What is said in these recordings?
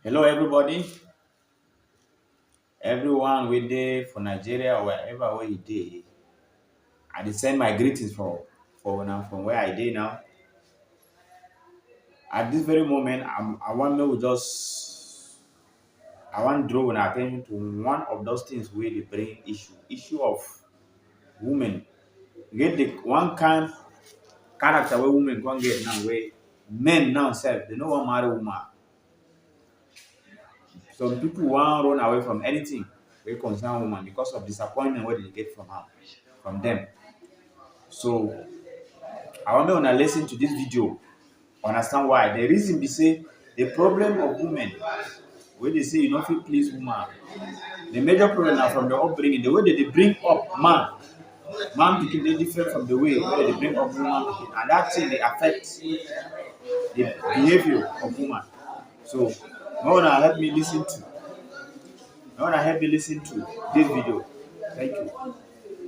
Hello, everybody. Everyone we dey for Nigeria or wherever where you dey. I dey send my greetings for now from where I dey now. At this very moment, I want to just I want draw an attention to one of those things where they bring issue of women. Get the one kind character where women can get now where men now self they no want marry woman. Some people want run away from anything wey concern woman because of disappointment what they get from them. So I want to listen to this video, understand why. The reason be say the problem of women, when they say you don't fit please woman, the major problem are from the upbringing, the way that they bring up man. Man became they different from the way they bring up woman, and that thing they affect the behavior of woman. So no one help me listen to. No one help me listen to this video. Thank you.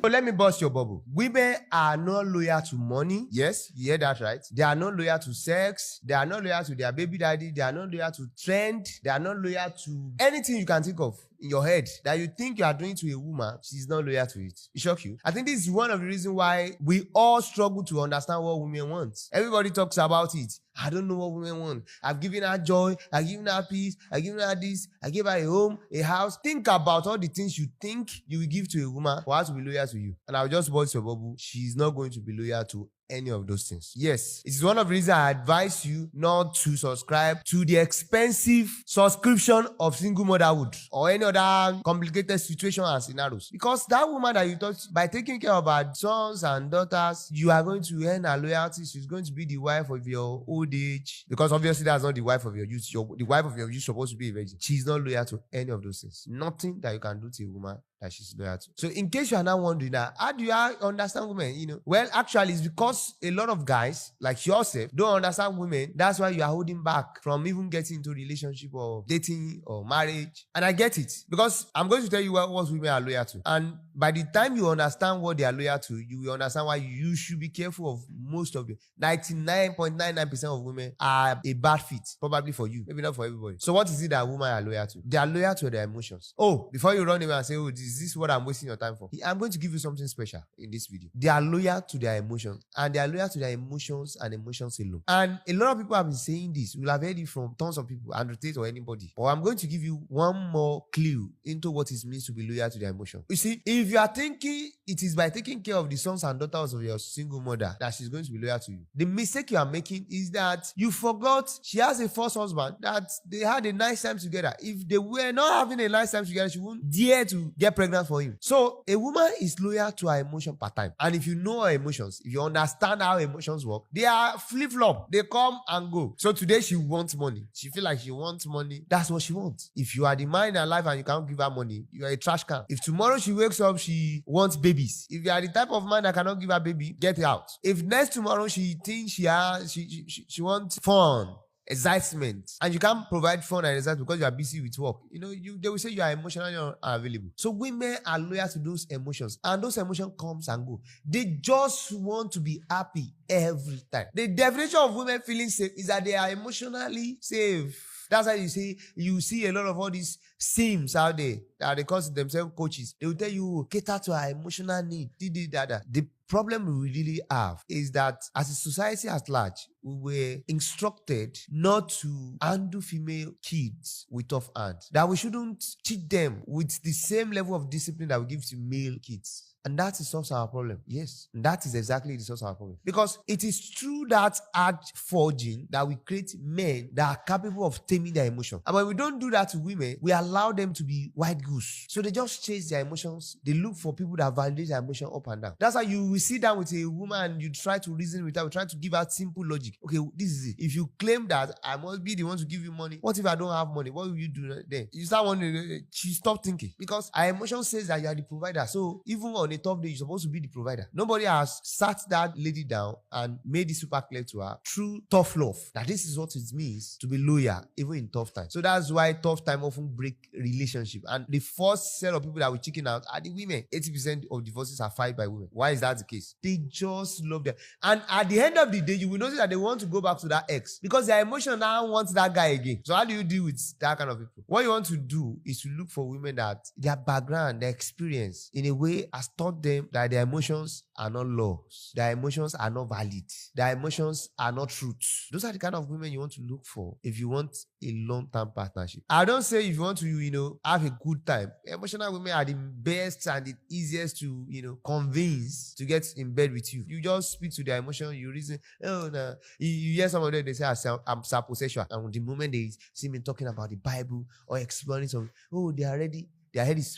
So let me burst your bubble. Women are not loyal to money. Yes, you hear that right. They are not loyal to sex. They are not loyal to their baby daddy. They are not loyal to trend. They are not loyal to anything you can think of in your head that you think you are doing to a woman. She's not loyal to it. It shock you. I think this is one of the reasons why we all struggle to understand what women want. Everybody talks about it. I don't know what women want. I've given her joy. I've given her peace. I've given her this. I gave her a home, a house. Think about all the things you think you will give to a woman for her to be loyal to you. And I'll just burst your bubble. She's not going to be loyal to any of those things. Yes, it is one of the reasons I advise you not to subscribe to the expensive subscription of single motherhood or any other complicated situation and scenarios. Because that woman that you thought by taking care of her sons and daughters, you are going to earn her loyalty. She's going to be the wife of your old age. Because obviously that's not the wife of your youth. The wife of your youth is supposed to be a virgin. She's not loyal to any of those things. Nothing that you can do to a woman that she's loyal to. So in case you are now wondering that, how do you understand women? Well, actually it's because a lot of guys like yourself don't understand women. That's why you are holding back from even getting into a relationship or dating or marriage. And I get it because I'm going to tell you what women are loyal to. And by the time you understand what they are loyal to, you will understand why you should be careful of most of them. 99.99% of women are a bad fit, probably for you, maybe not for everybody. So what is it that women are loyal to? They are loyal to their emotions. Oh, before you run away and say, oh, is this what I'm wasting your time for? I'm going to give you something special in this video. They are loyal to their emotions, and they are loyal to their emotions and emotions alone. And a lot of people have been saying this. You'll have heard it from tons of people, Andrew Tate or anybody. But I'm going to give you one more clue into what it means to be loyal to their emotions. You see, if you are thinking it is by taking care of the sons and daughters of your single mother that she's going to be loyal to you, the mistake you are making is that you forgot she has a first husband, that they had a nice time together. If they were not having a nice time together, she wouldn't dare to get pregnant for him. So a woman is loyal to her emotion per time. And if you know her emotions, if you understand how emotions work, they are flip-flop. They come and go. So today she wants money. She feels like she wants money. That's what she wants. If you are the man in her life and you can't give her money, you are a trash can. If tomorrow she wakes up, she wants babies. If you are the type of man that cannot give her baby, get out. If next tomorrow she thinks she wants fun, excitement, and you can't provide fun and excitement because you are busy with work, they will say you are emotionally unavailable. So women are loyal to those emotions, and those emotions comes and go. They just want to be happy every time. The definition of women feeling safe is that they are emotionally safe. That's why you see a lot of all these sims out there that they call themselves coaches. They will tell you cater to our emotional need. The problem we really have is that as a society at large, we were instructed not to handle female kids with tough hands. That we shouldn't treat them with the same level of discipline that we give to male kids. And that is also our problem. Yes, that is exactly the source of our problem. Because it is through that hard forging that we create men that are capable of taming their emotions. And when we don't do that to women, we allow them to be white goose. So they just chase their emotions. They look for people that validate their emotion up and down. That's why you will sit down with a woman and you try to reason with her, you try to give her simple logic. Okay, this is it. If you claim that I must be the one to give you money, what if I don't have money? What will you do then? You start wondering, she stop thinking. Because her emotion says that you are the provider. So even on on a tough day, you're supposed to be the provider. Nobody has sat that lady down and made it super clear to her through tough love that this is what it means to be loyal even in tough times. So that's why tough time often break relationship. And the first set of people that will chicken out are the women. 80% of divorces are filed by women. Why is that the case? They just love them. And at the end of the day, you will notice that they want to go back to that ex because their emotion now wants that guy again. So how do you deal with that kind of people? What you want to do is to look for women that their background, their experience in a way has taught them that their emotions are not laws. Their emotions are not valid. Their emotions are not truth. Those are the kind of women you want to look for if you want a long-term partnership. I don't say if you want to, have a good time. Emotional women are the best and the easiest to, convince to get in bed with you. You just speak to their emotion, you reason, oh no. You hear some of them, they say, I'm saposexual. And the moment they see me talking about the Bible or exploring something, oh, they are ready. Their head is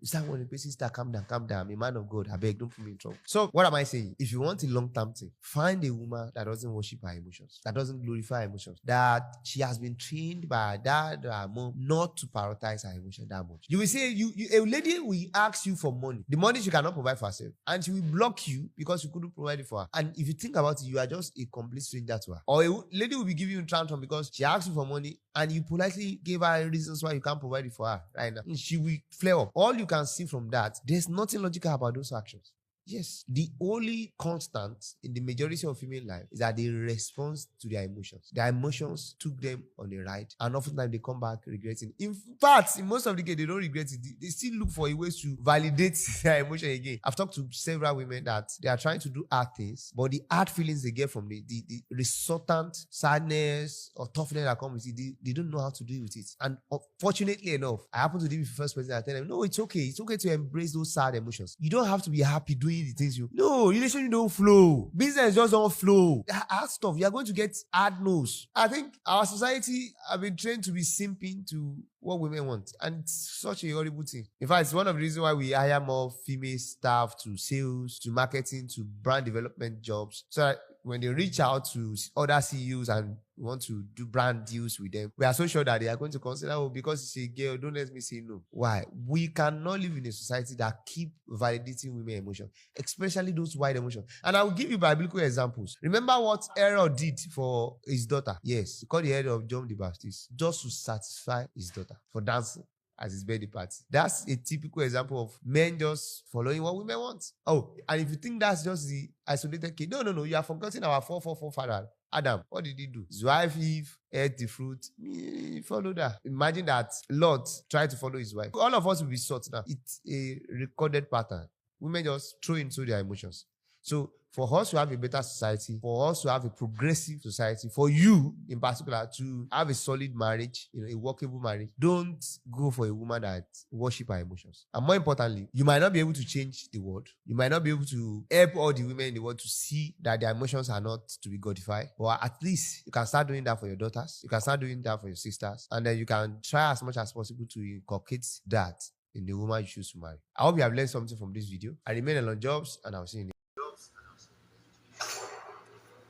start when the person start calm down. I'm a man of God. I beg, don't put me in trouble. So what am I saying? If you want a long-term thing, find a woman that doesn't worship her emotions, that doesn't glorify her emotions, that she has been trained by her dad or her mom not to prioritize her emotion that much. You will say a lady will ask you for money, the money she cannot provide for herself, and she will block you because you couldn't provide it for her. And if you think about it, you are just a complete stranger to her. Or a lady will be giving you tantrum because she asks you for money and you politely gave her reasons why you can't provide it for her right now. She will flare up. All you can see from that, there's nothing logical about those actions. Yes, the only constant in the majority of female life is that they respond to their emotions. Their emotions took them on a ride, and oftentimes they come back regretting. In fact, in most of the case, they don't regret it. They still look for a way to validate their emotion again. I've talked to several women that they are trying to do hard things, but the hard feelings they get from the resultant sadness or toughness that comes with it, they don't know how to deal with it. And fortunately enough, I happen to be the first person that tell them, no, it's okay. It's okay to embrace those sad emotions. You don't have to be happy doing the things relationship don't flow. Business just don't flow. Hard stuff. You are going to get hard nose. I think our society have been trained to be simping to what women want, and it's such a horrible thing. In fact, it's one of the reasons why we hire more female staff to sales, to marketing, to brand development jobs, so that when they reach out to other CEOs and want to do brand deals with them, we are so sure that they are going to consider, oh, because it's a girl, don't let me say no. Why? We cannot live in a society that keep validating women emotions, especially those wide emotions. And I will give you biblical examples. Remember what Herod did for his daughter? Yes, he called the head of John the Baptist just to satisfy his daughter for dancing at his birthday party. That's a typical example of men just following what women want. Oh, and if you think that's just the isolated case, no, you are forgetting our forefather Adam. What did he do? His wife Eve ate the fruit. He followed her. Imagine that Lot tried to follow his wife. All of us will be short now. It's a recorded pattern. Women just throw into their emotions. So for us to have a better society, for us to have a progressive society, for you in particular to have a solid marriage, a workable marriage, don't go for a woman that worship her emotions. And more importantly, you might not be able to change the world. You might not be able to help all the women in the world to see that their emotions are not to be godified. But at least you can start doing that for your daughters. You can start doing that for your sisters. And then you can try as much as possible to inculcate that in the woman you choose to marry. I hope you have learned something from this video. I remain Elon Jobs, and I'll see you in the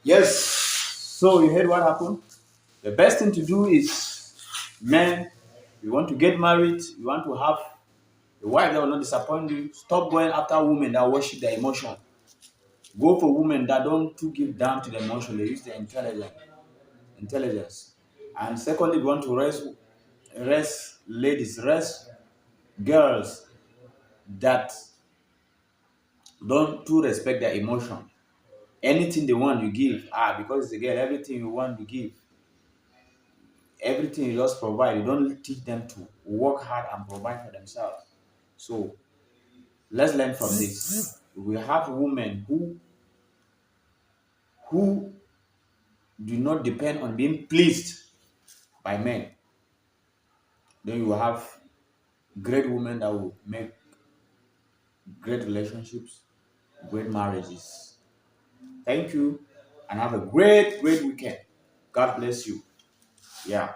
Yes. So you heard what happened? The best thing to do is, men, you want to get married, you want to have a wife that will not disappoint you, stop going after women that worship their emotion. Go for women that don't too give down to the emotion, they use their intelligence. And secondly, we want to rest girls that don't too respect their emotion. Anything they want, you give. Because it's a girl, everything you want, you give. Everything you just provide. You don't teach them to work hard and provide for themselves. So let's learn from this. We have women who do not depend on being pleased by men. Then you have great women that will make great relationships, great marriages. Thank you, and have a great weekend. God bless you. Yeah.